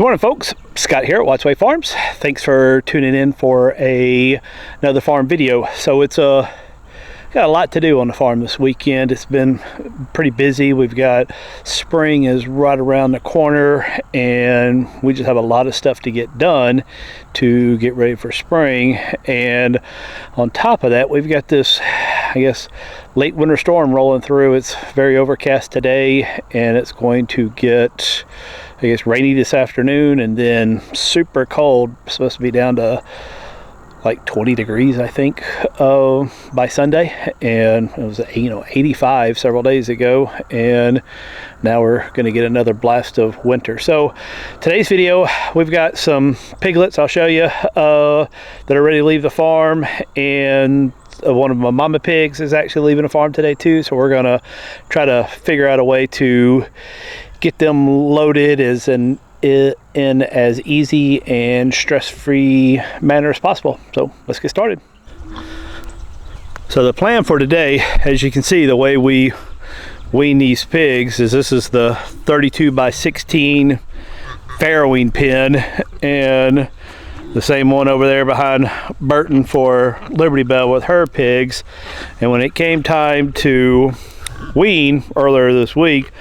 Good morning, folks. Scott here at Wattsway Farms. Thanks for tuning in for another farm video. So it's got a lot to do on the farm this weekend. It's been pretty busy. We've got spring is right around the corner, and we just have a lot of stuff to get done to get ready for spring. And on top of that, we've got this, I guess, late winter storm rolling through. It's very overcast today, and it's going to get, I guess, rainy this afternoon, and then super cold. It's supposed to be down to like 20 degrees, I think, by Sunday, and it was 85 several days ago, and now we're going to get another blast of winter. So today's video, we've got some piglets I'll show you that are ready to leave the farm, and one of my mama pigs is actually leaving the farm today too, so we're going to try to figure out a way to get them loaded in as easy and stress-free manner as possible. So let's get started. So the plan for today, as you can see, the way we wean these pigs is this is the 32 by 16 farrowing pen, and the same one over there behind Burton for Liberty Bell with her pigs. And when it came time to wean earlier this week,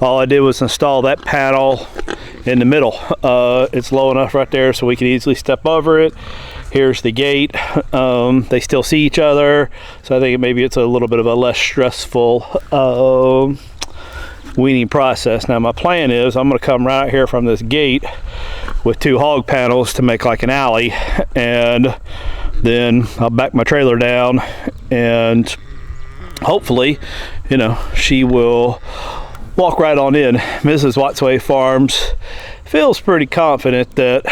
all I did was install that panel in the middle. It's low enough right there so we can easily step over it. Here's the gate. They still see each other, so I think maybe it's a little bit of a less stressful weaning process. Now my plan is I'm going to come right out here from this gate with two hog panels to make like an alley, and then I'll back my trailer down, and hopefully, she will walk right on in. Mrs. Wattsway Farms feels pretty confident that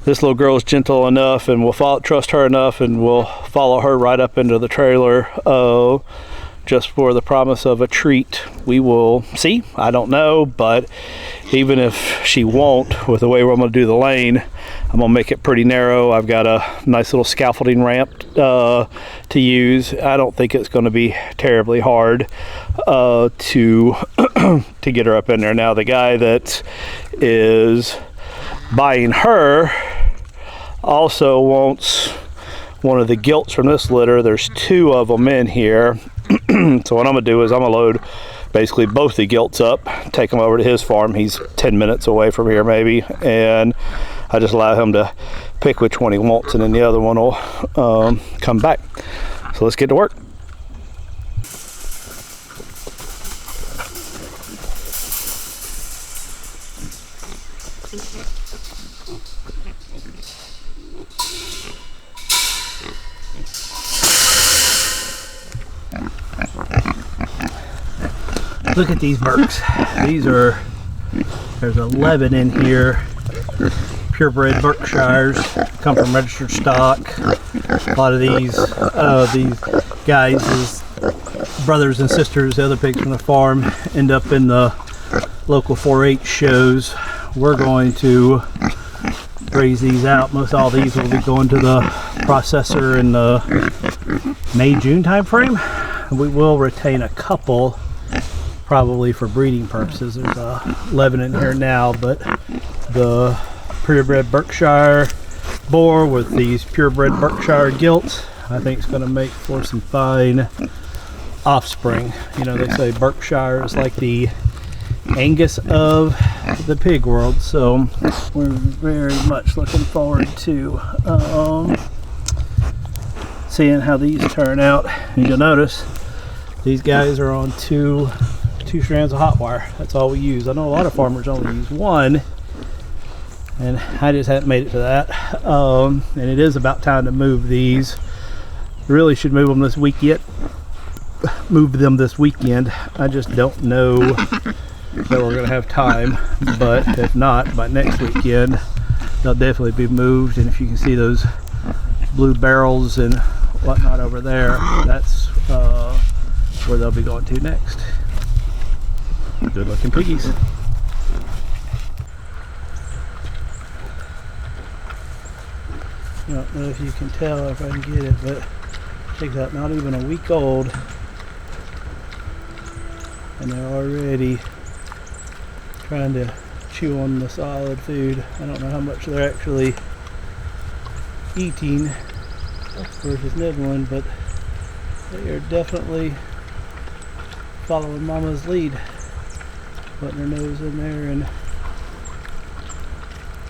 this little girl is gentle enough and will trust her enough, and will follow her right up into the trailer just for the promise of a treat. We will see. I don't know, but even if she won't, with the way I'm going to do the lane, I'm going to make it pretty narrow. I've got a nice little scaffolding ramp to use. I don't think it's going to be terribly hard to get her up in there. Now the guy that is buying her also wants one of the gilts from this litter. There's two of them in here. So what I'm gonna do is I'm gonna load basically both the gilts up, take them over to his farm. He's 10 minutes away from here maybe, and I just allow him to pick which one he wants, and then the other one will come back. So let's get to work. Look at these Berks. There's 11 in here. Purebred Berkshires, come from registered stock. A lot of these guys' brothers and sisters, the other pigs from the farm, end up in the local 4-H shows. We're going to raise these out. Most all these will be going to the processor in the May-June time frame. We will retain a couple probably for breeding purposes. There's 11 in here now, but the purebred Berkshire boar with these purebred Berkshire gilts, I think it's going to make for some fine offspring. They say Berkshire is like the Angus of the pig world, so we're very much looking forward to seeing how these turn out. And you'll notice these guys are on two strands of hot wire. That's all we use. I know a lot of farmers only use one, and I just haven't made it to that. And it is about time to move these. Really should move them this weekend. I just don't know that we're going to have time, but if not, by next weekend they'll definitely be moved. And if you can see those blue barrels and whatnot over there, that's where they'll be going to next. Good looking piggies. I don't know if you can tell if I can get it, but check that, not even a week old, and they're already trying to chew on the solid food. I don't know how much they're actually eating versus nibbling, but they are definitely following Mama's lead, putting their nose in there and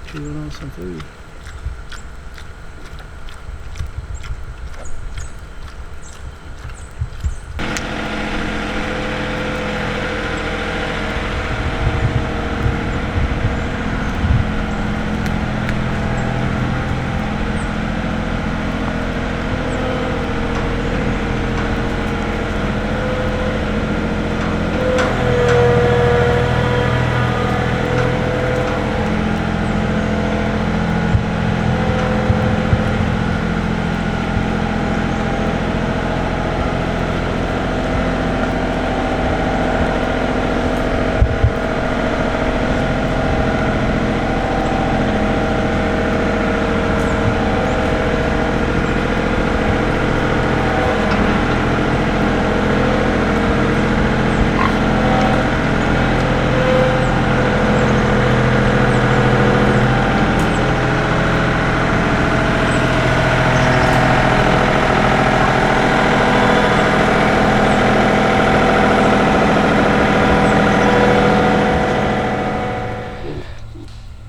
chewing on some food.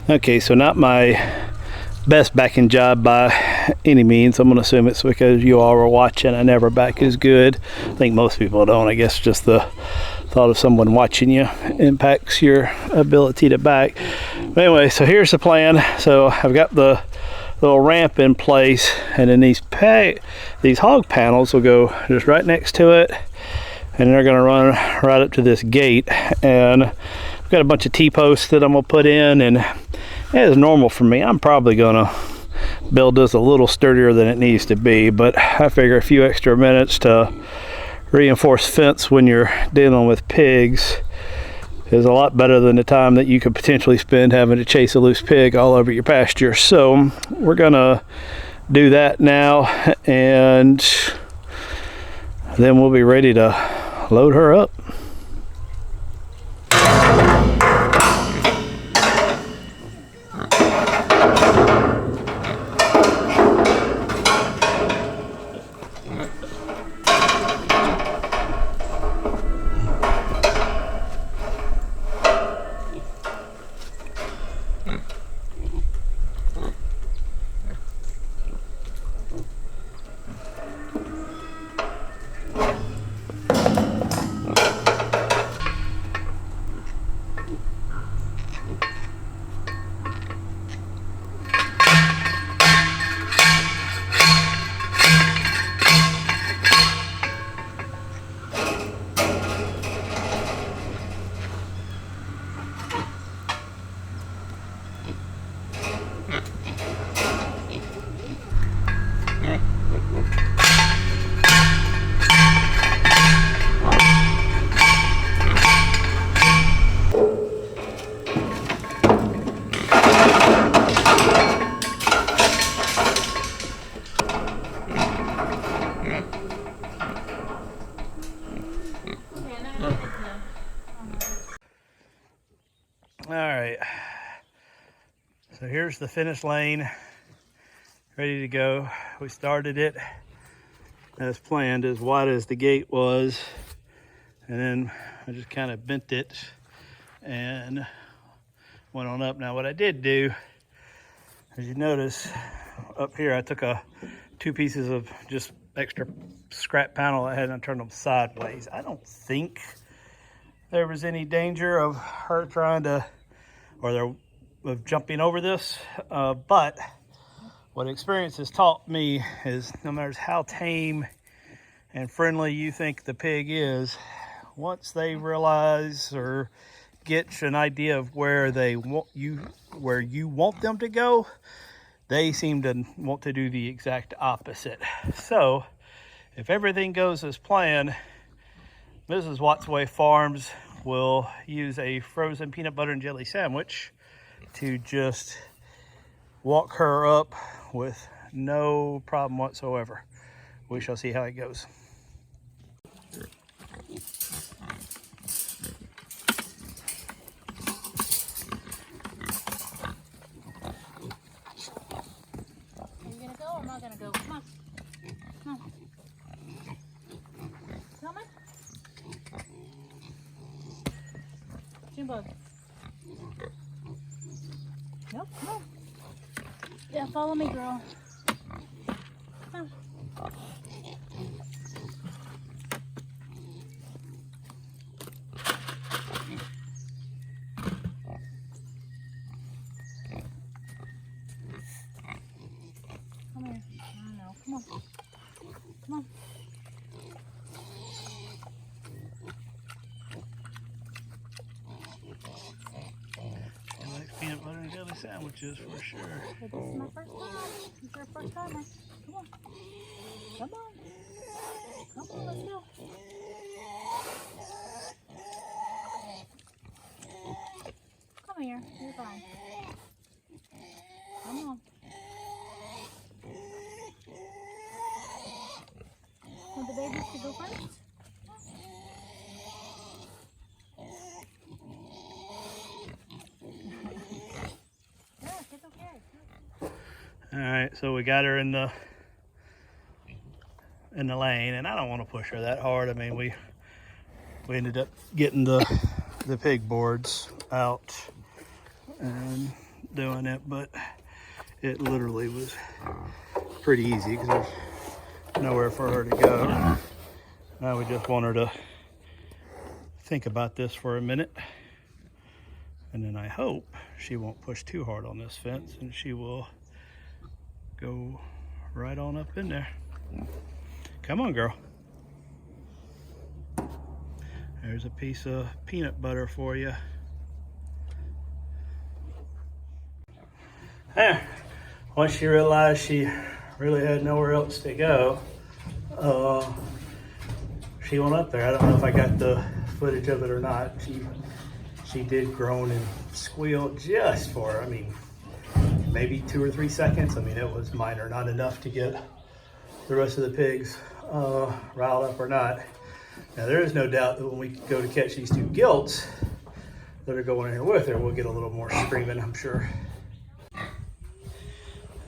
Okay, so not my best backing job by any means. I'm gonna assume it's because you all were watching. I never back as good. I think most people don't. I guess just the thought of someone watching you impacts your ability to back. But anyway, so here's the plan. So I've got the little ramp in place, and then these hog panels will go just right next to it, and they're gonna run right up to this gate. And I've got a bunch of T-posts that I'm gonna put in, and as normal for me, I'm probably gonna build this a little sturdier than it needs to be, but I figure a few extra minutes to reinforce fence when you're dealing with pigs is a lot better than the time that you could potentially spend having to chase a loose pig all over your pasture. So we're gonna do that now, and then we'll be ready to load her up. All right, so here's the finish lane, ready to go. We started it as planned, as wide as the gate was, and then I just kind of bent it and went on up. Now what I did do, as you notice up here, I took two pieces of just extra scrap panel I had, and I turned them sideways. I don't think there was any danger of her trying to, of jumping over this, but what experience has taught me is no matter how tame and friendly you think the pig is, once they realize or get an idea of where you want them to go, they seem to want to do the exact opposite. So if everything goes as planned, Mrs. Wattsway Farms will use a frozen peanut butter and jelly sandwich to just walk her up with no problem whatsoever. We shall see how it goes. Junebug. Nope, come on. Yeah, follow me, girl. Come on. Come here. I know. Come on. Come on. I like peanut butter and jelly sandwiches for sure. Hey, this is my first time. This is our first timer. Come on. Come on. Come on, let's go. Come here. You're fine. Come on. Want the babies to go first? Yeah, it's okay. All right, so we got her in the lane, and I don't want to push her that hard. I mean, we ended up getting the pig boards out and doing it, but it literally was pretty easy because there's nowhere for her to go. Now we just want her to think about this for a minute, and then I hope she won't push too hard on this fence and she will go right on up in there. Come on, girl. There's a piece of peanut butter for you. There. Once she realized she really had nowhere else to go, she went up there. I don't know if I got the footage of it or not. She did groan and squeal just for, I mean, maybe 2 or 3 seconds. I mean, it was minor, not enough to get the rest of the pigs riled up or not. Now, there is no doubt that when we go to catch these 2 gilts that are going in here with her, we'll get a little more screaming, I'm sure.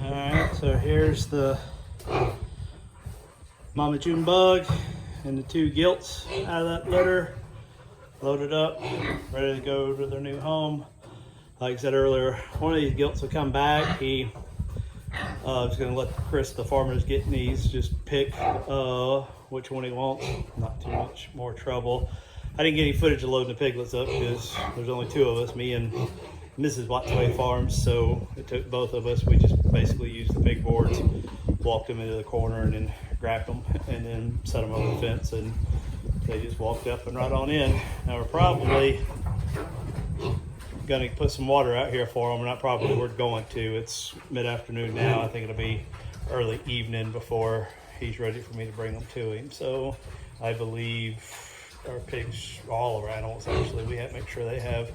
All right, so here's the Mama Junebug and the 2 gilts out of that litter, loaded up, ready to go to their new home. Like I said earlier, one of these gilts will come back. He was going to let Chris, the farmer's getting these, just pick which one he wants. Not too much more trouble. I didn't get any footage of loading the piglets up because there's only 2 of us, me and Mrs. Watsway Farms, so it took both of us. We just basically used the pig boards, walked them into the corner, and then grabbed them, and then set them over the fence, and they just walked up and right on in. Now we're probably gonna put some water out here for them. We're going to. It's mid-afternoon now. I think it'll be early evening before he's ready for me to bring them to him. So I believe our pigs, all our animals actually, we have to make sure they have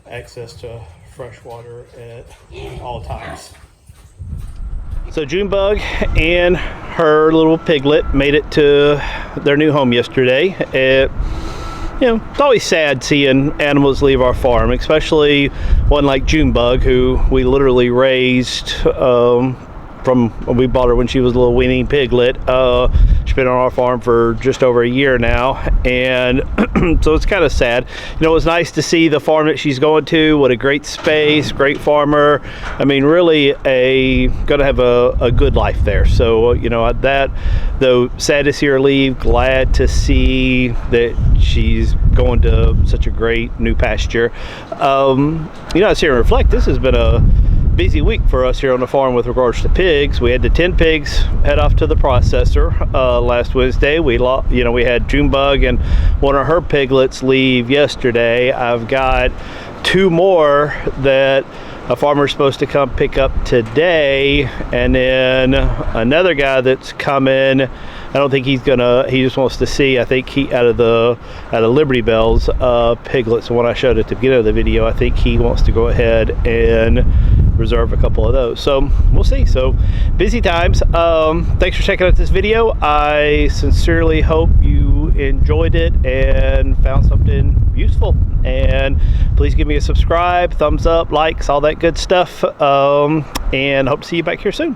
access to fresh water at all times. So Junebug and her little piglet made it to their new home yesterday. You know, it's always sad seeing animals leave our farm, especially one like Junebug, who we literally raised from when we bought her when she was a little weaning piglet. She's been on our farm for just over a year now, and so it's kind of sad. You know, it was nice to see the farm that she's going to. What a great space, great farmer. I mean, really gonna have a good life there. So, you know, that, though sad to see her leave, glad to see that she's going to such a great new pasture. You know, I see and reflect, this has been a busy week for us here on the farm with regards to pigs. We had the 10 pigs head off to the processor last Wednesday. We had Junebug and one of her piglets leave yesterday. I've got 2 more that a farmer's supposed to come pick up today, and then another guy that's coming. I don't think he's gonna, he just wants to see, I think he out of Liberty Bell's piglets, the one I showed at the beginning of the video. I think he wants to go ahead and reserve a couple of those, so we'll see. So busy times. Thanks for checking out this video. I sincerely hope you enjoyed it and found something useful, and please give me a subscribe, thumbs up, likes, all that good stuff, and hope to see you back here soon.